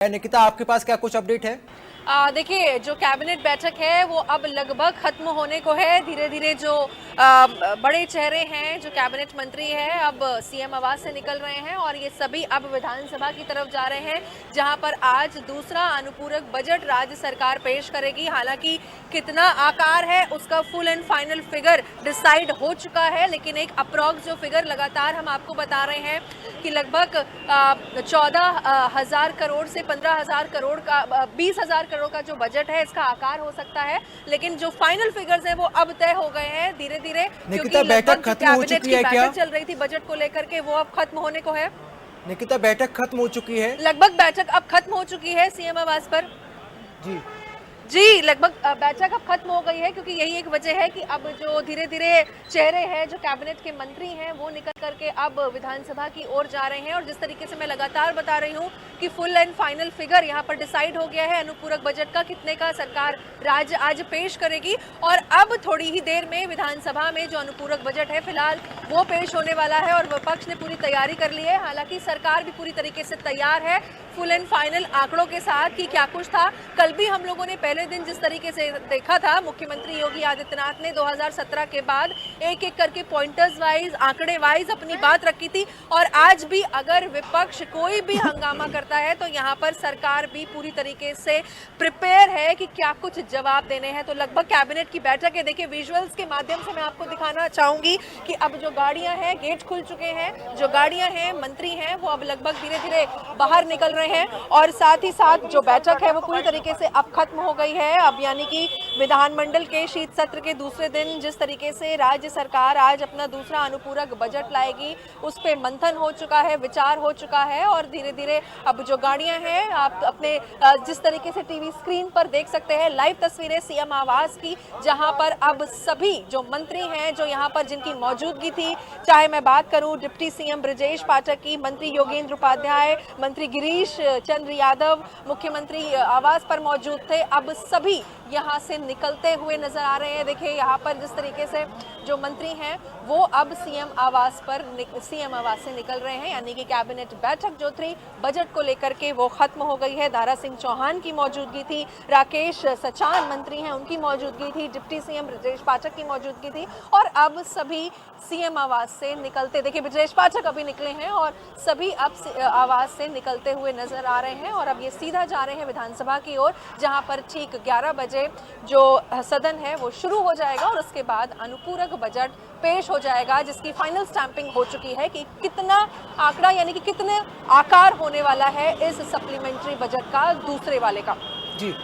निकिता, आपके पास क्या कुछ अपडेट है? देखिए, जो कैबिनेट बैठक है वो अब लगभग खत्म होने को है। धीरे धीरे जो बड़े चेहरे हैं, जो कैबिनेट मंत्री हैं, अब सीएम आवास से निकल रहे हैं और ये सभी अब विधानसभा की तरफ जा रहे हैं, जहां पर आज दूसरा अनुपूरक बजट राज्य सरकार पेश करेगी। हालांकि कितना आकार है उसका full and final figure decide हो चुका है, लेकिन एक अप्रॉक्स जो फिगर लगातार हम आपको बता रहे हैं कि लगभग 14,000 करोड़ से 15,000 करोड़ का 20,000 करोड़ का जो बजट है इसका आकार हो सकता है। लेकिन जो फाइनल फिगर्स हैं वो अब तय हो गए हैं धीरे धीरे, निकिता, बैठक खत्म हो चुकी है क्या? चल रही थी बजट को लेकर के, वो अब खत्म होने को है। निकिता, बैठक खत्म हो चुकी है? लगभग बैठक अब खत्म हो चुकी है सीएम आवास पर। जी, लगभग बैठक अब खत्म हो गई है, क्योंकि यही एक वजह है कि अब जो धीरे धीरे चेहरे हैं, जो कैबिनेट के मंत्री हैं, वो निकल करके अब विधानसभा की ओर जा रहे हैं। और जिस तरीके से मैं लगातार बता रही हूँ कि फुल एंड फाइनल फिगर यहाँ पर डिसाइड हो गया है अनुपूरक बजट का, कितने का सरकार राज्य आज पेश करेगी। और अब थोड़ी ही देर में विधानसभा में जो अनुपूरक बजट है फिलहाल वो पेश होने वाला है और विपक्ष ने पूरी तैयारी कर ली है। हालांकि सरकार भी पूरी तरीके से तैयार है फुल एंड फाइनल आंकड़ों के साथ कि क्या कुछ था। कल भी हम लोगों ने पहले दिन जिस तरीके से देखा था, मुख्यमंत्री योगी आदित्यनाथ ने 2017 के बाद एक एक करके पॉइंटर्स वाइज, आंकड़े वाइज अपनी बात रखी थी। और आज भी अगर विपक्ष कोई भी हंगामा करता है तो यहाँ पर सरकार भी पूरी तरीके से प्रिपेयर है कि क्या कुछ जवाब देने हैं। तो लगभग कैबिनेट की बैठक है। देखिए, विजुअल्स के माध्यम से मैं आपको दिखाना चाहूंगी कि अब जो गाड़ियां हैं, गेट खुल चुके हैं, जो गाड़ियां हैं, मंत्री हैं, वो अब लगभग धीरे धीरे बाहर निकल रहे हैं। और साथ ही साथ जो बैठक है वो पूरी तरीके से अब खत्म हो गई है। अब यानी कि विधानमंडल के शीत सत्र के दूसरे दिन जिस तरीके से राज्य सरकार आज अपना दूसरा अनुपूरक बजट लाएगी, उस पे मंथन हो चुका है, विचार हो चुका है। और धीरे धीरे अब जो गाड़ियां हैं, आप अपने जिस तरीके से टीवी स्क्रीन पर देख सकते हैं लाइव तस्वीरें सीएम आवास की, जहां पर अब सभी जो मंत्री हैं, जो यहाँ पर जिनकी मौजूदगी थी, चाहे मैं बात करूं डिप्टी सीएम ब्रजेश पाठक की, मंत्री योगेंद्र उपाध्याय, मंत्री गिरीश चंद्र यादव मुख्यमंत्री आवास पर मौजूद थे, अब सभी यहाँ से निकलते हुए नजर आ रहे हैं। देखिए, यहाँ पर जिस तरीके से जो मंत्री हैं वो अब सीएम आवास से निकल रहे हैं, यानी कि कैबिनेट बैठक जो थी बजट को लेकर के वो खत्म हो गई है। दारा सिंह चौहान की मौजूदगी थी, राकेश सचान मंत्री हैं उनकी मौजूदगी थी, डिप्टी सीएम ब्रजेश पाठक की मौजूदगी थी और अब सभी सीएम आवास से निकलते, देखिए ब्रजेश पाठक अभी निकले हैं और सभी अब आवास से निकलते हुए नजर आ रहे हैं। और अब ये सीधा जा रहे हैं विधानसभा की ओर, जहां पर ठीक 11 बजे जो सदन है वो शुरू हो जाएगा और उसके बाद अनुपूरक बजट पेश हो जाएगा, जिसकी फाइनल स्टैंपिंग हो चुकी है कि कितना आंकड़ा, यानी कि कितने आकार होने वाला है इस सप्लीमेंट्री बजट का, दूसरे वाले का। जी।